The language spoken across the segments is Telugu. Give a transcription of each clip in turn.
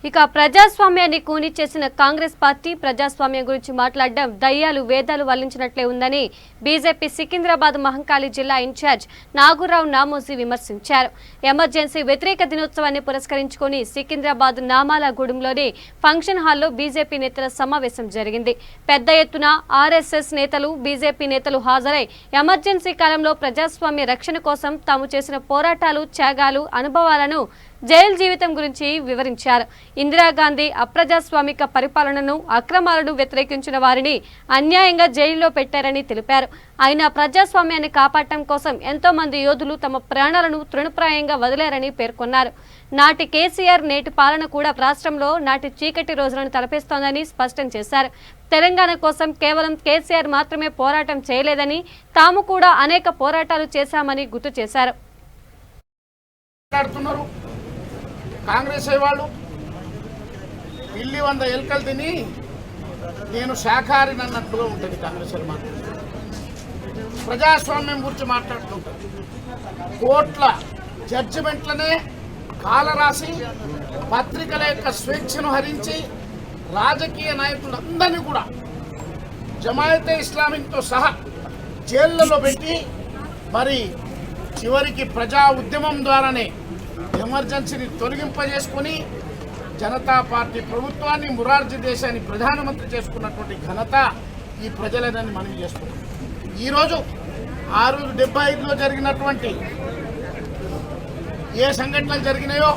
ఇక ప్రజాస్వామ్యాన్ని కూని చేసిన కాంగ్రెస్ పార్టీ ప్రజాస్వామ్యం గురించి మాట్లాడడం దయ్యాలు వేదాలు వల్లించినట్లే ఉందని బీజేపీ సికింద్రాబాద్ మహంకాళి జిల్లా ఇన్ఛార్జ్ నాగూరావు నామోజీ విమర్శించారు. ఎమర్జెన్సీ వ్యతిరేక దినోత్సవాన్ని పురస్కరించుకుని సికింద్రాబాద్ నామాలగూడెంలోని ఫంక్షన్ హాల్లో బీజేపీ నేతల సమావేశం జరిగింది. పెద్ద ఎత్తున ఆర్ఎస్ఎస్ నేతలు, బీజేపీ నేతలు హాజరై ఎమర్జెన్సీ కాలంలో ప్రజాస్వామ్య రక్షణ కోసం తాము చేసిన పోరాటాలు, త్యాగాలు, అనుభవాలను, జైలు జీవితం గురించి వివరించారు. ఇందిరాగాంధీ అప్రజాస్వామిక పరిపాలనను, అక్రమాలను వ్యతిరేకించిన వారిని అన్యాయంగా జైల్లో పెట్టారని తెలిపారు. అయినా ప్రజాస్వామ్యాన్ని కాపాడటం కోసం ఎంతో మంది యోధులు తమ ప్రాణాలను తృణప్రాయంగా వదిలారని పేర్కొన్నారు. నాటి కేసీఆర్ నేటి పాలన కూడా రాష్ట్రంలో నాటి చీకటి రోజులను తలపిస్తోందని స్పష్టం చేశారు. తెలంగాణ కోసం కేవలం కేసీఆర్ మాత్రమే పోరాటం చేయలేదని, తాము కూడా అనేక పోరాటాలు చేశామని గుర్తు చేశారు. కాంగ్రెస్ వాళ్ళు పిల్లి 100 ఎలుకలు తిని నేను శాఖాహారిని అన్నట్టుగా ఉంటుంది. కాంగ్రెస్ మాత్రం ప్రజాస్వామ్యం గురించి మాట్లాడుతుంటారు. కోట్ల జడ్జిమెంట్లనే కాలరాసి, పత్రికల యొక్క స్వేచ్ఛను హరించి, రాజకీయ నాయకులందరినీ కూడా జమాయతే ఇస్లామీతో సహా జైళ్లలో పెట్టి, మరి చివరికి ప్రజా ఉద్యమం ద్వారానే ఎమర్జెన్సీని తొలగింపజేసుకుని జనతా పార్టీ ప్రభుత్వాన్ని, మొరార్జీ దేశాన్ని ప్రధానమంత్రి చేసుకున్నటువంటి ఘనత ఈ ప్రజలనని మనం చేసుకున్నాం. ఈరోజు 675లో జరిగినటువంటి ఏ సంఘటనలు జరిగినాయో,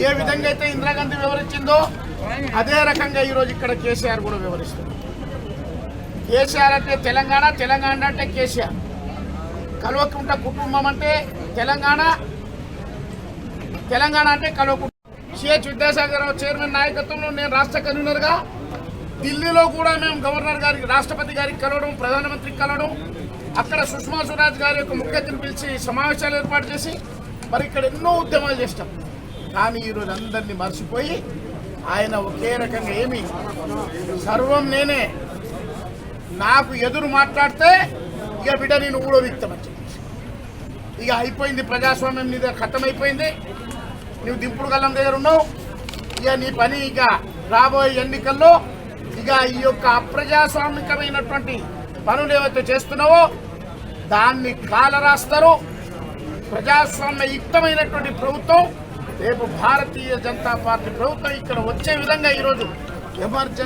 ఏ విధంగా అయితే ఇందిరాగాంధీ వివరించిందో అదే రకంగా ఈరోజు ఇక్కడ కేసీఆర్ కూడా వివరిస్తుంది. కేసీఆర్ అంటే తెలంగాణ, తెలంగాణ అంటే కేసీఆర్, కల్వకుంట్ల కుటుంబం అంటే తెలంగాణ, తెలంగాణ అంటే కల్వకుంట్ల. సిహెచ్ విద్యాసాగర్ చైర్మన్ నాయకత్వంలో నేను రాష్ట్ర కన్వీనర్గా ఢిల్లీలో కూడా మేము గవర్నర్ గారికి, రాష్ట్రపతి గారికి కలవడం, ప్రధానమంత్రికి కలవడం, అక్కడ సుష్మా స్వరాజ్ గారి యొక్క ముఖ్య అతిథిని పిలిచి సమావేశాలు ఏర్పాటు చేసి మరి ఇక్కడ ఎన్నో ఉద్యమాలు చేస్తాం. కానీ ఈరోజు అందరినీ మర్చిపోయి ఆయన ఒకే రకంగా ఏమి సర్వం నేనే, నాకు ఎదురు మాట్లాడితే ఇక బిడ్డ నేను ఊడవిక్తమని చెప్పి ఇక అయిపోయింది. ప్రజాస్వామ్యం నీ దగ్గర ఖతమైపోయింది. నువ్వు దింపుడు గల్లం దగ్గర ఉన్నావు. ఇక నీ పని ఇక రాబోయే ఎన్నికల్లో ఇక ఈ యొక్క అప్రజాస్వామికమైనటువంటి పనులు ఏవైతే చేస్తున్నావో దాన్ని కాలరాస్తారు. ప్రజాస్వామ్యయుక్తమైనటువంటి ప్రభుత్వం రేపు భారతీయ జనతా పార్టీ ప్రభుత్వం ఇక్కడ వచ్చే విధంగా ఈరోజు ఎమర్జెన్సీ